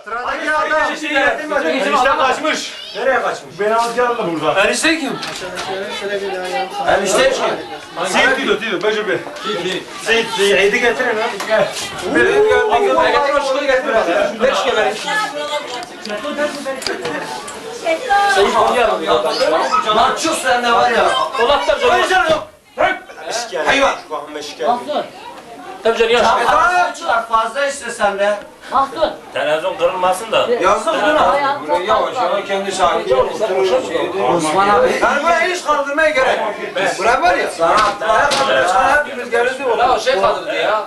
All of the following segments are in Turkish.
Sıradaki adam. Enişte kaçmış. Nereye kaçmış? Beni alacağım burada. Enişte kim? Enişte kim? Seyit diyor, Becir Bey. Seyit'i getirin ha. Gel. Getir o şunu getir. Ver şu kemeri. Sayın Konya'nın ya. Mahcus sende var ya. Dolaplar canım. Hayvan. Bakın beşikler. Tabii canım yaş. Çıkar fazla iste sende. Mahsun. Televizyon kırılmasın da. Yazık buna. Buraya yavaş Yavaş kendi sahibi. Osman abi. Ben buraya hiç kaldırmaya gerek yok. Buraya var ya. Sana ayakkabıları hepimiz gelirdi o. Ya o şey kaldırdı ya.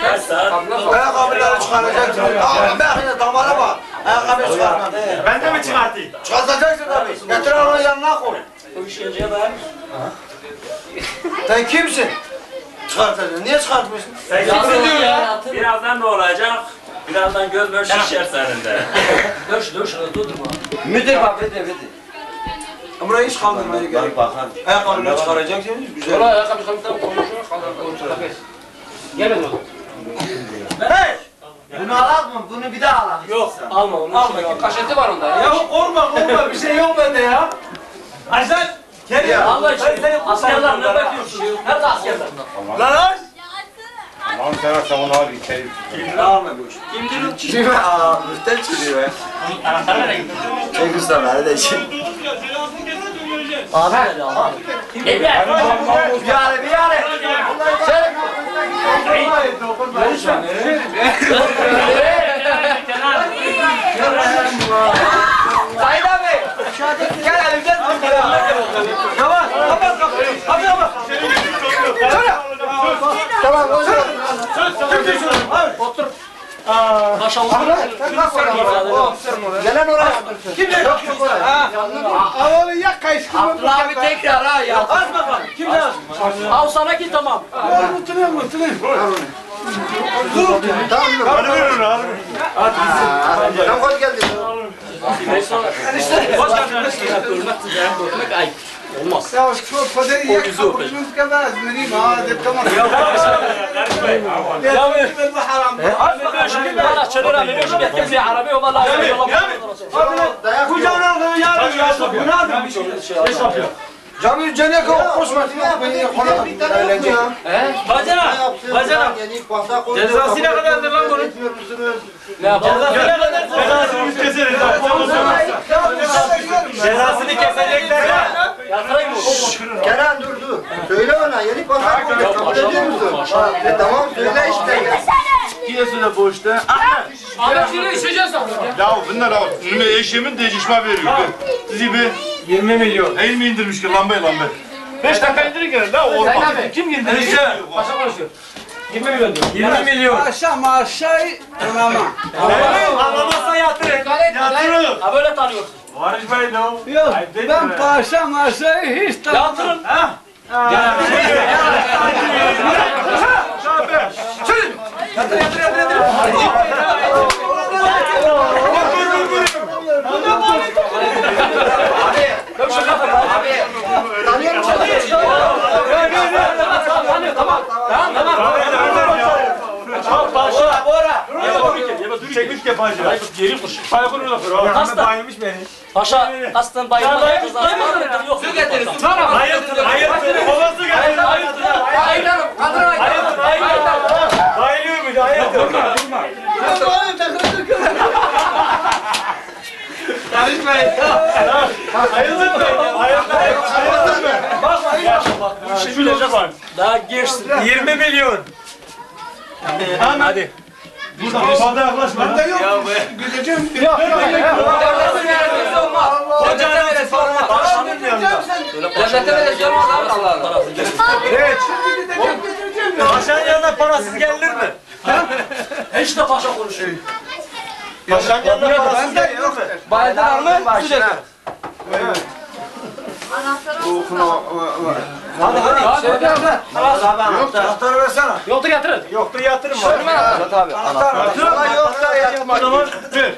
Kaç saat? Ayakkabıları çıkaracaksın. Aa ben yine damara bak. Ayakkabıyı çıkartma. Ben de mi çıkartayım? Çıkartacaksın tabii. Getir onu yanına koy. Bu işkenceye dayanır. Sen kimsin? Çıkartacaksın. Niye çıkartmıyorsun? Sen Yazık kimsin? ya. Birazdan ne olacak? Birazdan göz böyle şişer senin de. Dur şurada durdurma. Müdür bak müdür. Burayı hiç kaldırmaya gerek yok. Bakan. Ayakkabıları çıkaracaksınız güzel. Yola ayakkabı çıkartıp konuşuyor. Kaldır. Gel oğlum. Hey! Bunu alalım mı? Bunu bir daha alalım. Yok alma onu. Alma. Kaşeti var onda ya. korkma bir şey yok bende ya. Ayşen. Gel ya. Allah için. Askerler ne bekliyorsun? Nerede askerler? Lan aç! Tamam sen akşam onu al içeri. Alma bu işi. Kim? Aa, müftel çıkıyor be. Çek usta beni de için. Abi nerede abi? Bir yare. Sen. Sayın abi. Gel elimden tut. Tamam, kapat kapıyı. Hadi kapat. Tamam, Otur. Maşallah. Gelen oraya. Kim ne? Yok oraya. Avalı yak kayışkın. Abdullah abi tekrar ha ya. Aç bakalım. Kim ne? Al sana ki tamam. Unutun. Tamam mı? Hadi verin abi. Tamam, hoş geldin. Hoş geldiniz. Görmek ayıp. Olmaz. Ya şu kaderi yak kapışımız kadar vereyim ha. Tamam. Ya ben haram. Aç bakalım şimdi bana çadırı veriyor. Getir bir arabayı o vallahi. Kucağına alın ya. Bu ne yapıyor? Ne yapıyor? Cami cennet koşmasın. Beni konuda eğlence. Bacana. Cezası ne kadardır lan bunun? Ne yapalım? Cezasını biz keseriz. Cezasını kesecekler ya. Yatırayım mı? Kenan dur. Söyle ona yeni pazar konuyor. Kabul ediyor musun? Tamam söyle işte. Kilosu da boşta. Ahmet yine içeceğiz abi. Ya bunlar al. Önüme eşimin değişme veriyor. Sizi bir 20 milyon. El mi indirmiş ki lambayı. 5 dakika indirin gene la olmaz. Kim indirmiş? Paşa konuşuyor. 20 milyon diyor. 20 milyon. Aşağı ama. Anlamazsa yatırın. Yatırın. Ha böyle tanıyorsun. Barış Bey ne o? Yok ben paşa maşayı hiç Yatırın. Çekmiş kepacı. Geri kuş. Baygın olur. Hasta. Bayılmış beni. Paşa aslan bayılma kızlar var yok. Su getirin. Hayırdır. Babası geldi. Aylarım. Kadına aylarım. Bayılıyormuş. Hayırdır. Karışmayın. Hayırdır mı? Hayırdır mı? Bak. Şöyle bak. Daha geçsin. 20 milyon. Tamam hadi. Fazla yaklaşma. Ben de yok. Ya bu. Gideceğim. Yok. Devletin vergisi olmaz. Hocanın vergisi olmaz. Devletin vergisi olmaz. Allah. Evet. Paşanın yanına parasız gelir mi? Hiç de paşa konuşuyor. Paşanın yanına parasız gelir mi? Bayıldılar mı? Güzel. Hadi. Anahtarı versene. Yolda getirin. Yoktu yatırım var. Anahtar yok da O zaman ver.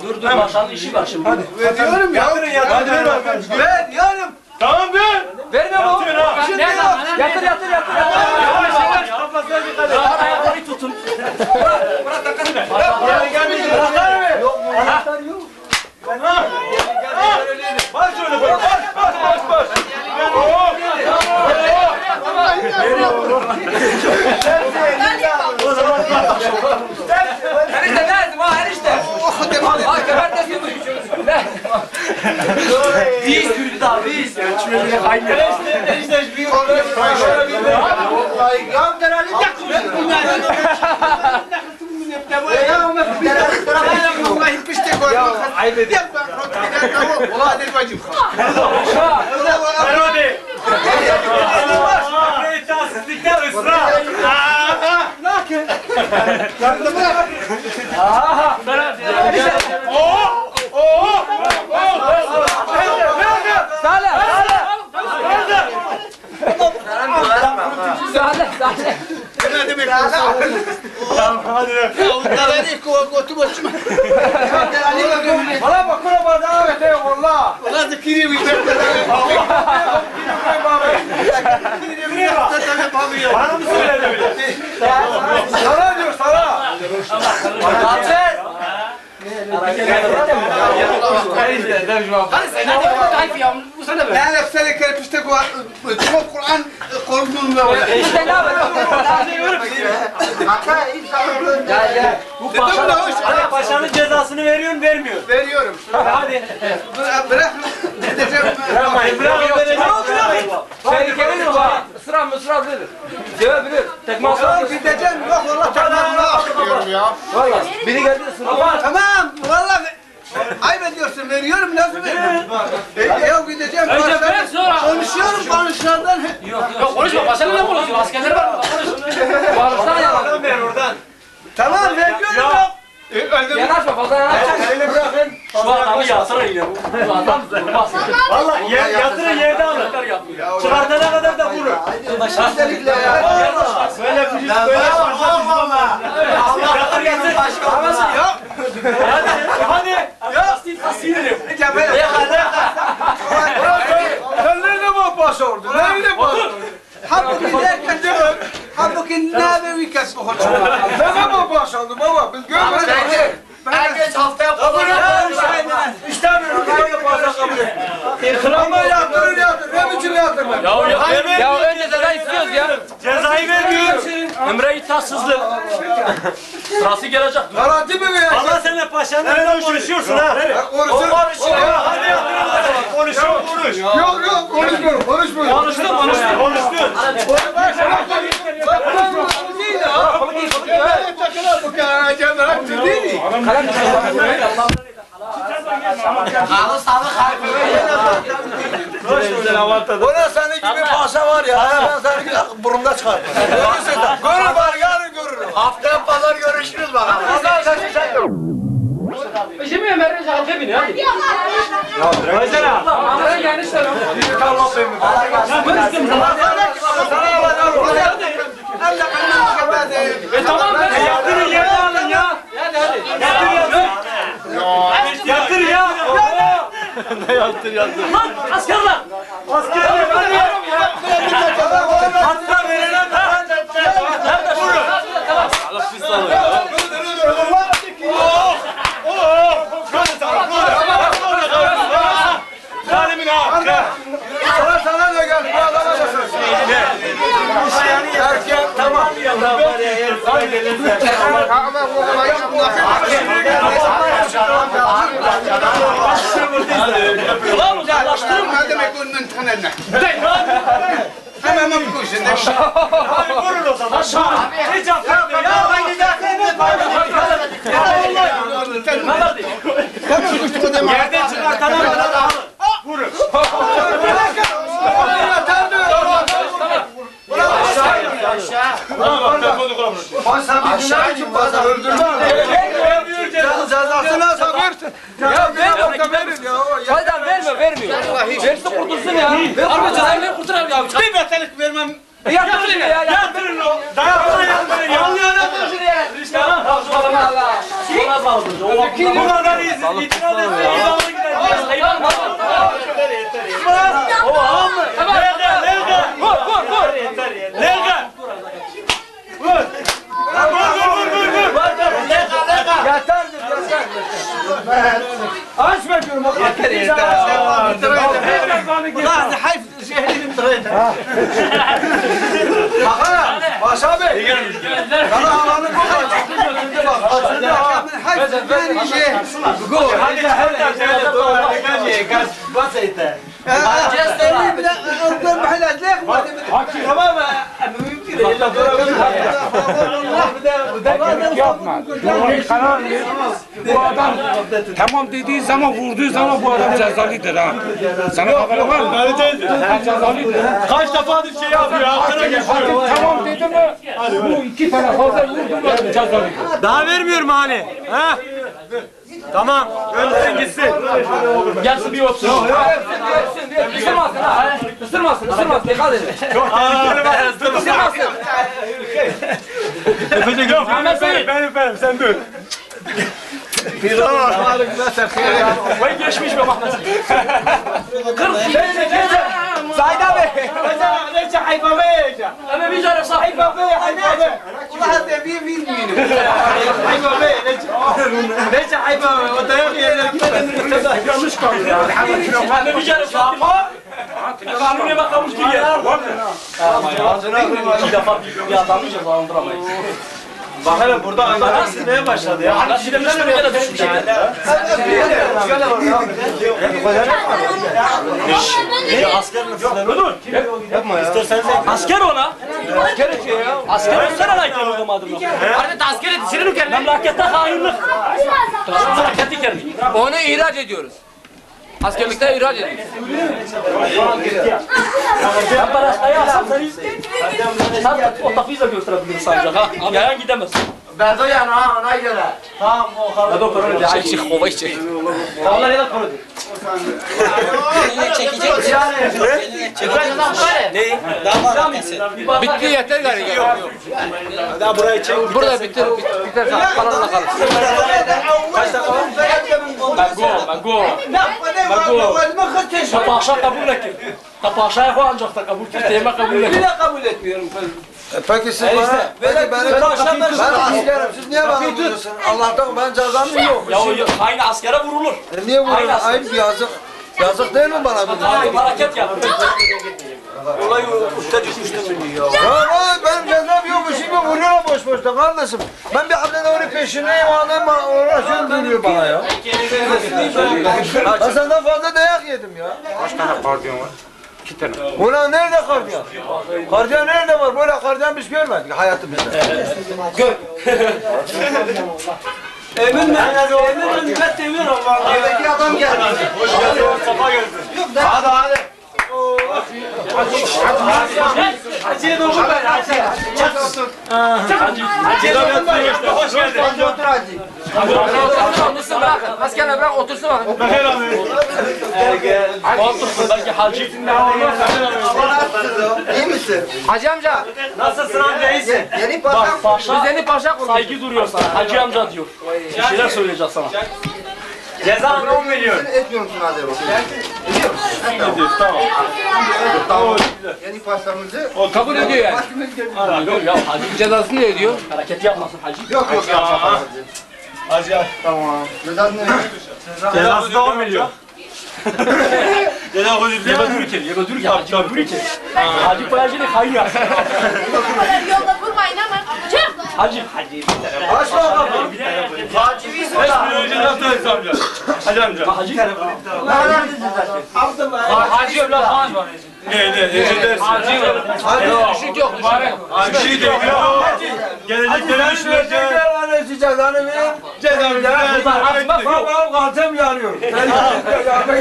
Dur paşanın işi var şimdi. Hadi. Veriyorum ya. Yatırın. Hadi ver. ver yarım. Tamam ver. Verme bu. Yatır ha. Yatır. Kafasına dikkat et. Ayakları tutun. Gel. Anahtarı ver. Biz Türk'üz abi biz. Valla bak ona bardağa götür valla. Valla zikiri bir de. Bana mı söyledi öyle? Sana diyor sana. Kaçır. لا لا بسالك كان بيشتكوا تشوف القرآن قرآن ولا İşte ne yapalım? Bu paşa. Paşanın cezasını veriyorsun, vermiyor. veriyorum. Hadi. Bırak gideceğim. Tehlikeli mi var? Israr bilir. Cevap bilir. Tekme aslan. Gideceğim. Yok valla tamam. Ya. Valla. Biri geldi ısırdı. Tamam. Valla ayıp ediyorsun. Veriyorum. Nasıl veriyorum? Ya gideceğim. Önce ver, sonra. Konuşuyorum konuşandan. Yok konuşma, paşanın ne konuşuyor? Askerler var mı? Varsan yalan. Ver oradan. Tamam veriyorum. Yanaşma fazla yanaşma. Elini bırakın. Şu adamı yatırın yine. Bu adam durmaz. Valla yatırın yerde alın. Çıkartana kadar da vurur. Özellikle ya. Böyle bir şey Yatır yatır. Yok. Hadi. Ya. Sinirim. Sen nerede baş oldu? Nerede baş oldu? Halbuki derken diyor. Halbuki ne kasbı hoşuma. Nerede baş oldu baba? Biz görmedik. Herkes haftaya kabul İstemiyorum. Nerede baş kabul et. Ama yatırır. Ne biçim yatırır? Ya önce ceza istiyoruz ya. Cezayı vermiyor. Ömre itatsızlık. Sırası gelecek. Garanti mi verecek? Allah seninle paşanla konuşuyorsun ha. Konuşur. Hadi yatırın. Konuşuyor, konuş. Yok konuşmuyorum. Konuştun. Ulan senin gibi paşa var ya. Ben seni burunda çıkarım. Görür var yarın görürüm. Haftaya pazar görüşürüz bakalım. Şimdi Ömer'in halka biniyor. Mesela. Amra'ya gelmişler. Büyük Allah benim. Tamam ben yatırın yerde alın ya. Yatır ya. Ne yatır. Lan askerler. Askerler hadi. Hatta verilen nerede vurun. Allah pis alıyor. Zalimin hakkı. Sana da gel. Bu adama da Erken tamam. Ulan uzaklaştırın. Ne demek onun tanene? Hemen bu kuşunda. Hadi vurun o zaman. Hiç affetmiyor. Ya ben giderken de yerden çıkartana kadar alın. Vurun. Aşağı için bazen öldürme. Cezasını sabırsın. Ya verin ya. Hayda vermiyor. Versin kurtulsun ya. Arba cezayla kurtaralım ya. Bir metelik vermem. Yatırın ya. Yatırın o. Dayatına yatırın ya. Allah. Buna saldırdı. Bu kadar iyisin. İtiraz etsin. İdamına gideceğiz. Hayvan mı? O ağam mı? Nerede? Vur. Nerede? Vur. Yatardır. Açma diyorum. Yeter. Ulan hayf Bakana, Başa Bey. Bana halanı kokar. Şimdi bak, aslında bak. جستني بلا أفضل محلات ليك ما تمام ممكن إلا Yapma. Cumhuriyet karar ver. Bu adam tamam dediği zaman vurduğu zaman bu adam cezalıdır ha. Sana haber var mı? Cezalıdır. Kaç defadır şey yapıyor, altına geçiyor. Tamam dedi mi? Bu iki tane fazla vurdu mu cezalıdır. Daha vermiyorum hani. Ha? Tamam. Gönderin gitsin. Gelsin bir otursun. Isırmasın ha. Isırmasın. Dikkat edin. Çok tehlikeli var. Isırmasın. Öpecek yok. Ben öperim. Sen dur. Tamam. Vay geçmiş be Mahmet. 40 Zahid abi. ليش حيفاويك؟ Ama bir tane sahip. حيفاوي والله هذا في مين حيفاوي ليش حيفاوي وتاخي Yanlış kaldı ya. Ama bir tane sahip. Kanuniye bakamış ki gel. İki defa bir adamı cezalandıramayız. Bak hele burada anlar silmeye başladı ya. Hani şimdi bir yere düşmüş. Asker ona. Asker ediyor ya. Asker olsana lan ki o adamı. Artık asker et. Senin ülken. Memlekette hainlik. Memleketi kermiş. Onu ihraç ediyoruz. Askerlikte ihraç ediyoruz. Ben barajtayı alsam sen o tapuyu da gösterebilirsin sancak ha. Yayan gidemezsin. Berdo yani ha ona göre. Tamam o kadar. Hadi o kadar. Çek kovayı çek. Vallahi ya da korudu. Bitti yeter galiba. Daha burayı çek. Burada bitir. Biter. Kalanla kalır. Kaç dakika var? Ben go. Tapaşa kabul ettim. Tapaşa'ya koy ancak da kabul ettim. Kabul ettim. Bile kabul etmiyorum. Peki siz bana, peki ben askerim, siz niye bana vuruyorsun? Allah'tan ben cezam yok. Ya aynı askere vurulur. Niye vuruyorsun? Ayıp yazık. Yazık değil mi bana bu? Hareket yap. Olay usta düşmüştüm ya. Ya benim cezam yok, işimi vuruyorlar boş boşta kardeşim. Ben bir hafta doğru peşindeyim, adam uğraşıyorum duruyor bana ya. Ben senden fazla dayak yedim ya. Kaç tane gardiyan var? 2 tane. Ulan nerede kardiyan? Kardiyan nerede var? Böyle kardiyan biz görmedik hayatımızda. Emin ben seviyorum Allah'ım. Evdeki adam geldi. Hoş geldin. Safa geldin. Hadi. Hacı'ya doğru ben. Hacı. Hoş geldin. Hadi otur Hacı. Otursun bırak. Askerler bırak otursun bak. Otursun belki hacı. İyi misin? Hacı amca. Nasılsın amca iyisin? Yeni Bak paşam. paşa Biz yeni paşa kurduk. saygı duruyor sana. Hacı amca diyor. Bir şeyler söyleyeceğiz sana. Ceza 10 milyon. Etmiyor musun hadi Ediyoruz tamam. Tamam. Yeni paşamızı. Kabul ediyor yani. Yok ya hacı Cezasını ne ödüyor? hareket yapmasın hacı. Yok ya. Hacı ya. Tamam. Cezası ne? Cezası da 10 milyon. Ceza koyuyor. Yeme dururken hacı dururken. Hacı koyacını hayır ya. Yolda vurmayın ama. Çık. Hacı. Aç bakalım. Hacı 5 milyon ceza tutarız amca. Hacı amca. Hacı. Hacı evlat falan var. Ne? Düşük yok. Mübarek. Bir şey değil. Gelecekleri düşüneceğiz. Cezanı ver. Cezanı ver. Bak kalçam yanıyor.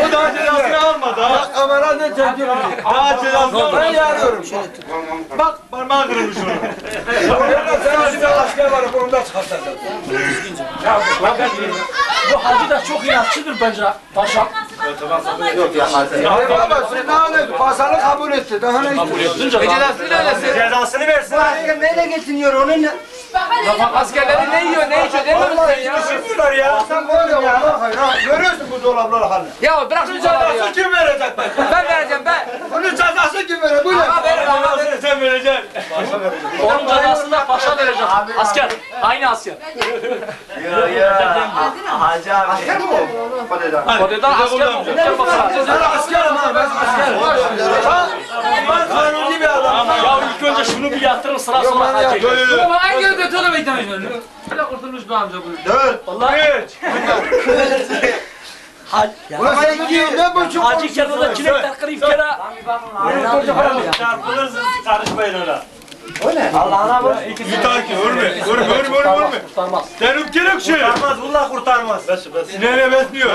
O daha cezasını almadı ha. Bak kamera ne çekiyor? Daha cezasını almadı. Ben yanıyorum. Bak parmağı kırılmış onu. Sen şimdi asker var onu da çıkartacaksın. Bu hacı da çok inatçıdır bence paşam. Hayır baba sen daha ne? Pasalı kabul etti. Daha ne? Kabul ettin ceza. Cezasını ne ödesin? Cezasını versin. Neyle getiriyor onu? Askerleri ne yiyor, ne içiyor değil mi sen ya? Düşünmüyorlar ya. Sen var ya Allah hayır. Görüyorsun bu dolapları halini. Ya bırak şu dolabı ya. Cezası kim verecek ben? Ben vereceğim ben. Bunun cezası kim verecek? Bu ne? Ama verir ama verir. Sen vereceksin. Onun cezasını da paşa verecek. Asker. Aynı asker. Hacı abi. Asker mi o? Kodeden asker mi? Asker basar. Ben askerim ha. Ben askerim. Ben kanuni bir adamım. Ya ilk önce şunu bir yatırın sıra sonra hacı. Ama en göz götürü beklemişler. Böyle kurtulmuş bu amca bu. Dört. Vallahi. Ulan sen gidiyorsun ne bu çok Hacı kenarda çilekler kırıp kere. Çarpılırsınız karışmayın ona. Allah'ına bak. Mütaki, örme. Denip gerek şey. Kurtarmaz, bunlar kurtarmaz. Sinirle besmiyor.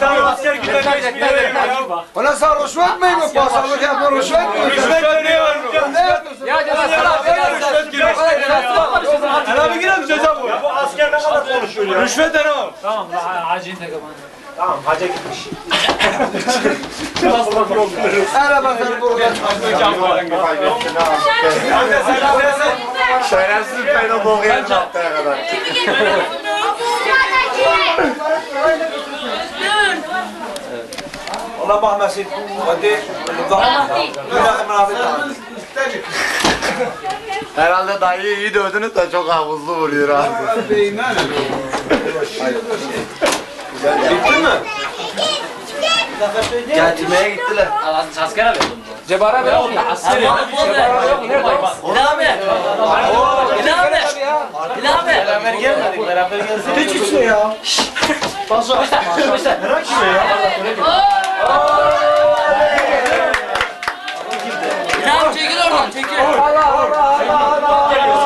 Sen asker gider hiçbir yere gitmiyor. Ulan sen rüşvet mi bu? Pasalık yapma rüşvet mi? Rüşvet ne var? Ne yapıyorsun? Ya cezası Rüşvet girmiş. Hele bir girelim ceza bu. Bu asker ne kadar konuşuyor ya? Rüşvet ne o? Tamam, hacıyı da kapat. Tamam, hacca gitmiş. Hele bak sen buradan. Şerefsiz pedagog yerini yaptığı kadar. Allah bahmesin. Hadi. Herhalde dayıyı iyi dövdünüz de çok havuzlu vuruyor abi. Bitti mi? Getirmeye gittiler. Asker abi. Cebara ver oğlum. Asker ya. Cebara yok. Nerede? İlhami. İlhami. İlhami. Beraber gelmedik. Beraber gelsin. Hiç içmiyor ya. İlhami çekil oradan çekil.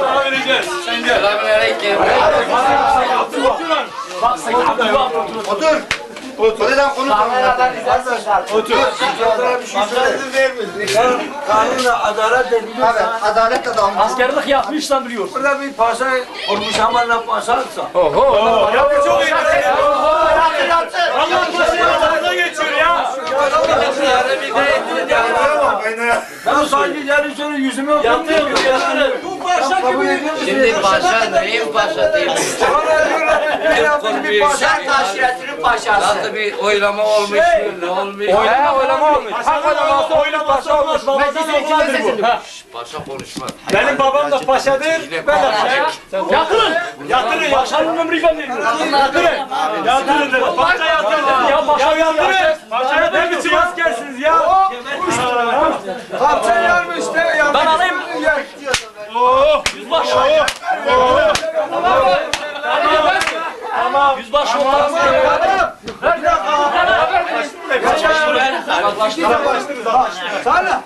Sana vereceğiz. Sen gel. Selamünaleyküm. Bak sen Abdülhamid otur. Otur. Hadi lan konuş. Kameradan izlersin. Otur. Adana bir şey söyle. Kanunla adalet de biliyorsan. Adalet de damla. Askerlik yapmışsan biliyor. Burada bir paşa olmuş ama ne paşaysa. Ya bu çok iyi. Allah paşaya geçiyor ya. Ben sadece yarın sonra yüzüme okuyayım. Bu paşa gibi. Şimdi paşa neyin paşa değil mi? Bir paşa. Aşiretinin paşası. Nasıl bir oylama olmuş ne olmuş? Oylama olmuş. Hak oylaması olmuş paşa olmuş. Meclisin içinde seçildi. Paşa konuşmaz. Benim babam da paşadır, ben de paşayım. Yatırın. Yatırın ya. Paşanın ömrü ben veriyorum. Yatırın. Yatırın dedim. Paşa yatırın. Ya paşa Yatırın. Paşaya ne biçim askersiniz ya? Kaptan yarmış işte. Ben alayım. Yüzbaşı. Yüzbaşı olmaz. Sana.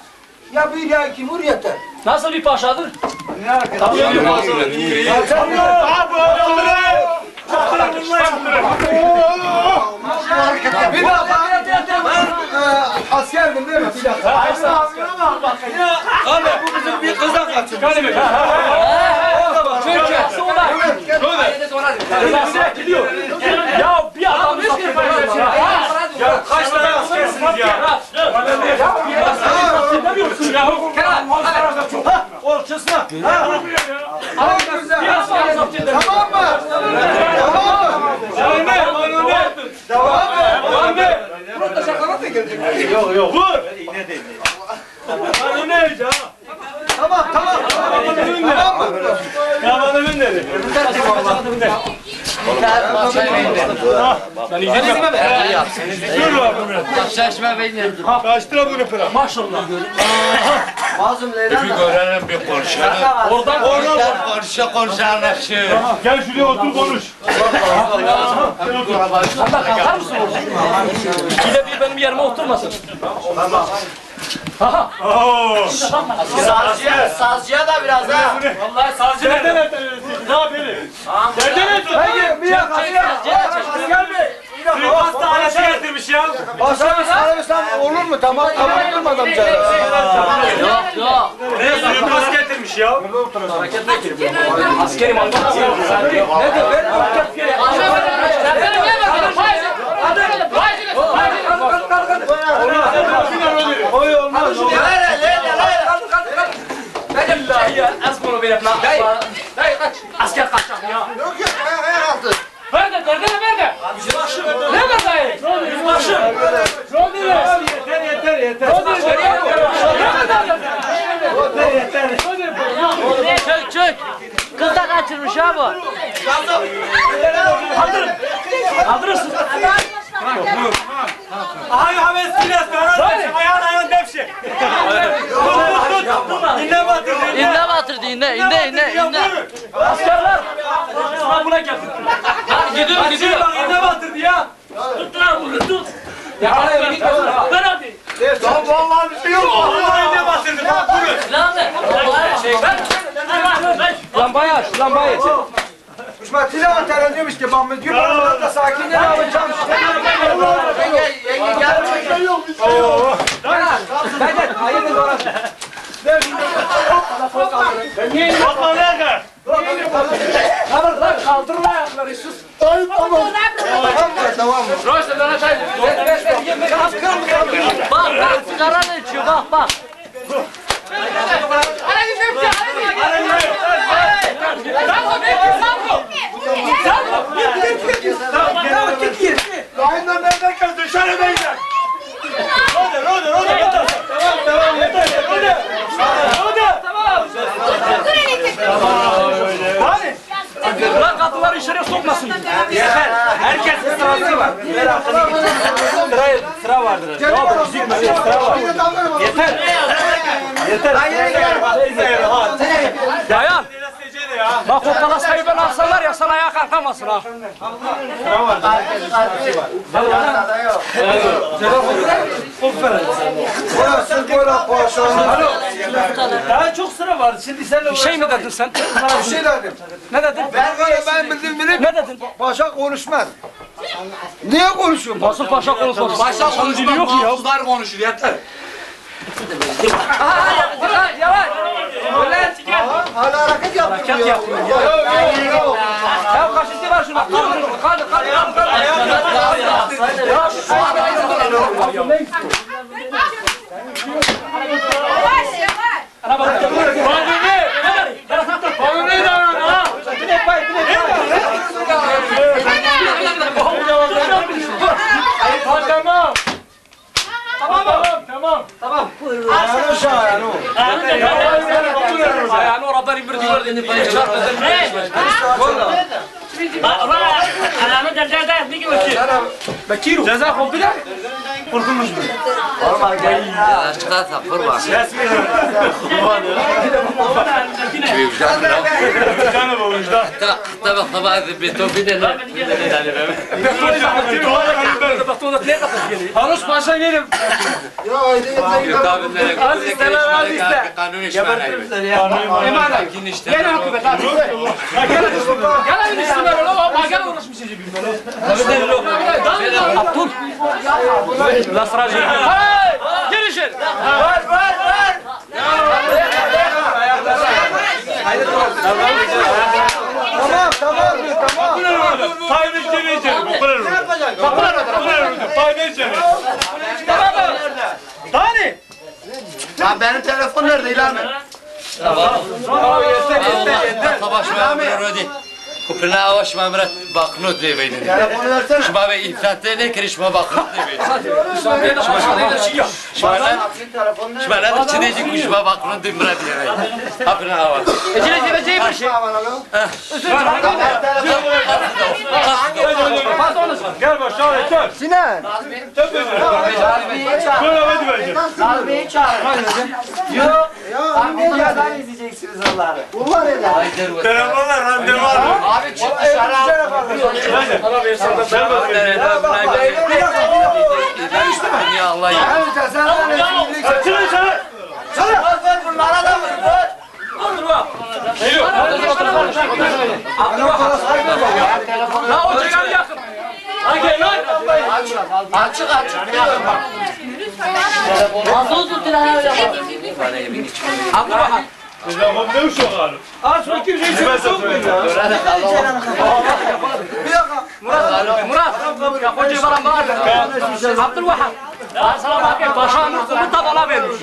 Ya bir ya iki vur yeter. Nasıl bir paşadır? Bir dakika. Ben askerdim değil mi? Bir dakika. Abi bu bizim bir kıza kaçırmış. Ya bir adam Ya kaç tane askersiniz ya? Ortasına. Tamam güzel. Tamam mı? Tamam mı? Devam et. Burada şakalar da gelecek. Yok yok. Vur. Bana ne ya? Tamam. Tamam mı? Ya bana ne dedi? Ben izledim mi? Dur abi. Şaşma beni. Kaç lira bunu para? Maşallah. Bir görelim bir konuşalım. Oradan Konuşalım. Gel şuraya otur konuş. sen de kalkar mısın orada? İkide bir benim yerime oturmasın. Sazcıya da biraz ha. Vallahi savcı Nereden nerede? Ne yapayım? Nereden Peki bir dakika. Asker Bey. Suikast ailesi getirmiş ya. Asker Sarabistan olur mu? Tamam. Tamam durmadan canım. Yok yok. Ne suikast getirmiş ya? Askerim anlatamıyorum. Ne diyor? Oy olmaz. Billahi ya az bunu verip ne yapar? aşağı bu. Kaldırırsın. Ay Hames biraz ayağın devşi. İnne batır. İnne batır inne. Askerler. İstanbul'a geldik. Gidiyor. İnne batırdı ya. Tut lan bunu tut. Ya araya git. Ver hadi. Vallahi bir şey yok. Vallahi inne batırdı. Bak bunu. Lan be. Lambayı aç. Lambayı aç. Kuşmatiyle antalya diyormuş ki ben müdür bana da sakin ne yapacağım? Yenge gel. Ben hayırdır orası. Bakma nerede? Kaldırma ayakları sus. Tamam mı? Roşta bana çay. Bak sigara ne içiyor bak. Ayından nereden geldi? Dışarı beyler. Roda. Tamam yeter. Roda. Hadi. Bırak kapıları içeri sokmasın. Yeter. Herkesin sırası var. Sıra vardır. Sıra var. Yeter. Dayan. Bak o kalasayı ben alsalar ya sana ayağa kalkamazsın ha. Daha çok sıra var. Şimdi sen bir şey mi dedin sen? Bir şey dedim. Ne dedin? Ben bildim bilip Ne dedin? paşa konuşmaz. Niye konuşuyorsun? Nasıl paşa konuşmaz? Başta konuşma. Yok ya. Mahpuslar konuşur yeter. Yavaş. Hala hareket yaptırmıyor. Ya kaşıntı var şuna. Kaldır. Tamam. Ayağını aşağı o. Ayağını oradan indir diyor. Anamı derlerden ne gibi ki? Bekir. Ceza komple. Korkulmuş mu? Çıkarsa kurban. Canım olmuş da. Tabii tabii bir topi de ne? Hanus Paşa gelin. Az iste lan az iste. Kanun işmane. Emanet. Gel hükümet abi. Gel üstüme oğlum. Gel uğraşmış şimdi bilmem. Abdul. Lasracı. Hey! Gel içeri. Var. Tamam. Payını içeri. Payını içeri. Dani. Lan benim telefon nerede ilan mı? Savaş memuru değil. Kupina avaş memuru baknut diye beynini. Telefonu versene. Şuma ve iftahtı ne kirişma baknut diye beynini. Şuma ne çiğneci kuşma baknut diye beynini. Kupina avaş. Gel bak şöyle gel. Sinan. Böyle hadi vereceğim. Salbeyi çağır. Yok. Amcadan izleyeceksiniz onları. Bunlar öyle. Telefonla randevu var. Abi çık dışarı. Ya Allah ya. Açılın içeri. Bunlara da vur. La o çekanı yakın. Hadi lan. Açık. Abdurrahman. Telefon ne uç o kadar? Al şu iki şey sokmayın ya. Bir dakika. Murat. Ya koca falan var. Abdurrahman. Ben sana bakayım. Başağının kumu tabana vermiş.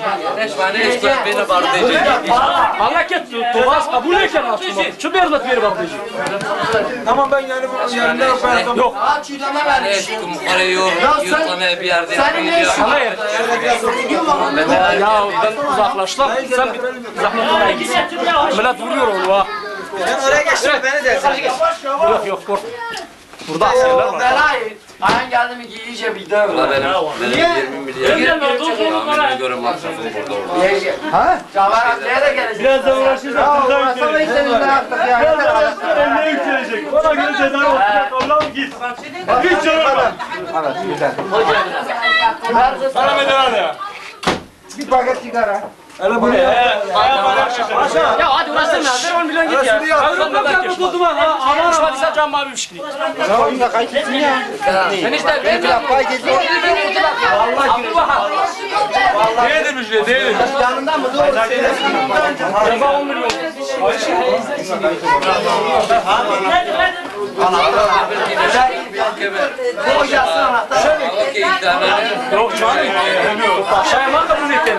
Beni var diyecek. Allah kesin. Tobas kabul eken aslında. Şu bir zat veri bak diyecek. Tamam ben yani bunun yanında yaparım. Yok. Parayı yurtlamaya bir yerde yapıyor. Sana yer. Ya ben uzaklaştım. Sen bir zahmet oraya git. Millet vuruyor onu ha. Sen oraya geçtin beni dersin. Yok yok kork. Burada askerler var. Belayı. Ayhan geldi mi ki iyice bir döv. Ulan benim 20 milyar. Tahmine göre masrafım burada oldu. Ha? Cavarat nereye gelecek? Biraz da uğraşırsak Ya ceza uğraşsana yükselecek. işte biz ne yaptık ya? Biraz da uğraşırsak eline yükselecek. Ona göre ceza olacak. Allah'ım git. Hiç yorulma. Evet güzel. Sana medal ya. Bir paket sigara. Öyle bu ne ya? Bayağı para yaşa. Ya hadi uğraştırma ya. Ver 10 milyon git ya. Yok bu duman ha. Aman Şu hadise can mavi bir şekilde. Ya oyunda kaydetsin ya. Sen işte ver Bir laf kaydetsin. Değilmiş ya değilmiş. Yanından mı? Doğru söylesin. Ceza 10 milyon. Okey idare. Yok canım. Şayman da bunu etti.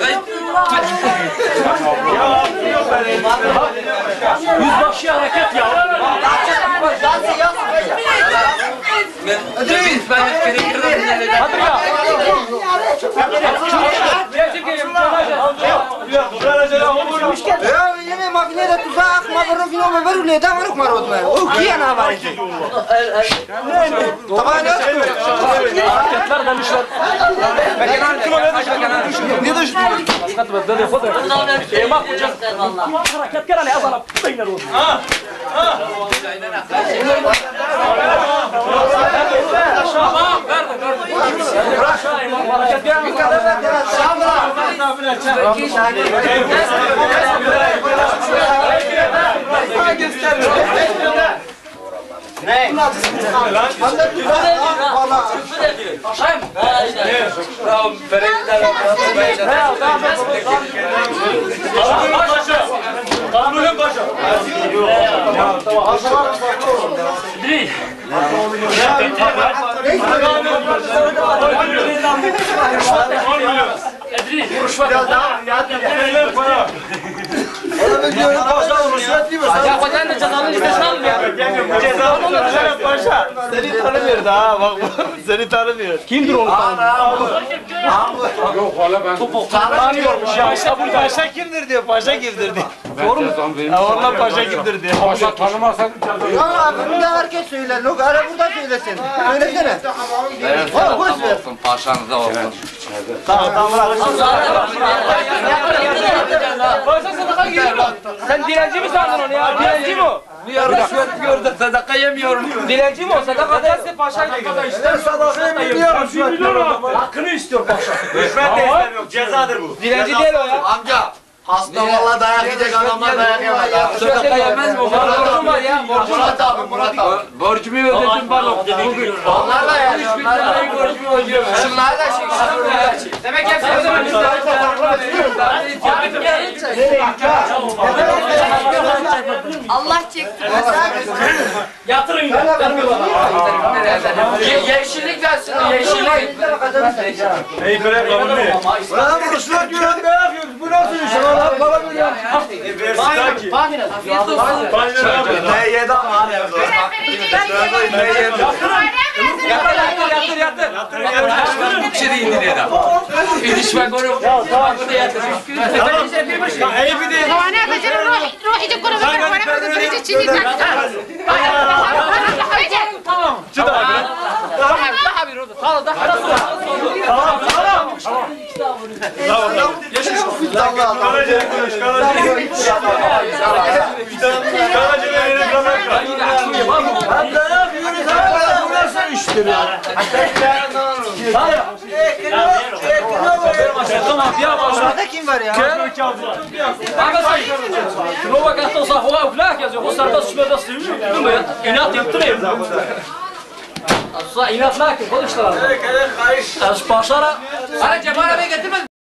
Yüzbaşı hareket ya. Ben gerektirdim. Hadi ya. Gerçek geliyorum. Ya yine makinede tuzak, makaronu falan ver öyle de varık marot mu? O ki ana var ki. Tamam ne? Hareketler demişler. Ne düştü? Hakikat ve böyle foto. Emak hocam. Hareket gene yazalım. Beyler olsun. Hareket gene Ne? Kanun Paşa. Değil. Onu diyorum paşa rüşvet değil mi? Ya kocan da cezanın listesini alın ya. Ceza Paşa. Seni tanımıyor daha bak seni tanımıyor. Kimdir onu tanımıyor? Yok hala ben. Tanımıyormuş ya. Paşa burada. Paşa kimdir diyor. Paşa kimdir diyor. Doğru mu? Benim Oradan Paşa kimdir diyor. Paşa tanımazsan Ya abi burada herkes söyler. Yok ara burada söylesin. Söylesene. Benim tarafım olsun, paşanız da olsun. Tamam bırak. Paşa sadaka giriyor. Sen dilenci mi sandın onu ya? Dilenci mi o? Bir rüşvet gördüm, sadaka yemiyorum. Dilenci mi o? Sadaka derse paşayla gidiyor. Ben sadakayı biliyorum şu an. Hakkını istiyor Paşa. Rüşvet de istemiyor. Cezadır bu. Dilenci değil o ya. Amca. Hasta valla dayak yiyecek adamlar dayak yemez. Sadaka yemez mi? Borcum var ya. Borcum var. Murat abi, Murat abi. Borcumu ödedim bana. Bugün. Onlar da yani, onlar da benim borcumu ödüyor. Şunlar da şey, Demek hepsi ödememiz lazım. Allah çekti. Yatırın ya. yeşillik versin, yeşillik. Ey böyle kabul değil. Lan bu rüşvet gören ne yapıyoruz? Bu nasıl iş? Allah bana böyle ya. Versin ki. Afiyet olsun. Bana ne yapıyor? Ne yedi ama abi. Yatır. Bir şey değil dedi adam. İlişme koru. Ey bir de. وانا بجرب روح يجيب كره بكره وانا بدي تشيلي Tamam. Çıt abi. Daha bir orada. Tamam daha nasıl? Tamam. Karaca'ya konuş. Karaca'ya yine kamera kal. Lan ne yapıyoruz? Bu nasıl iştir ya? Tamam ya başla. Sırada kim var ya? Kanka sen şuna bak hatta olsa hava uflak yazıyor. O sarda sıçmada sığmıyor. Değil mi? İnat yaptırayım. Asla inat lakin konuştular. Az başlara. Hani Cemal abi getirmez.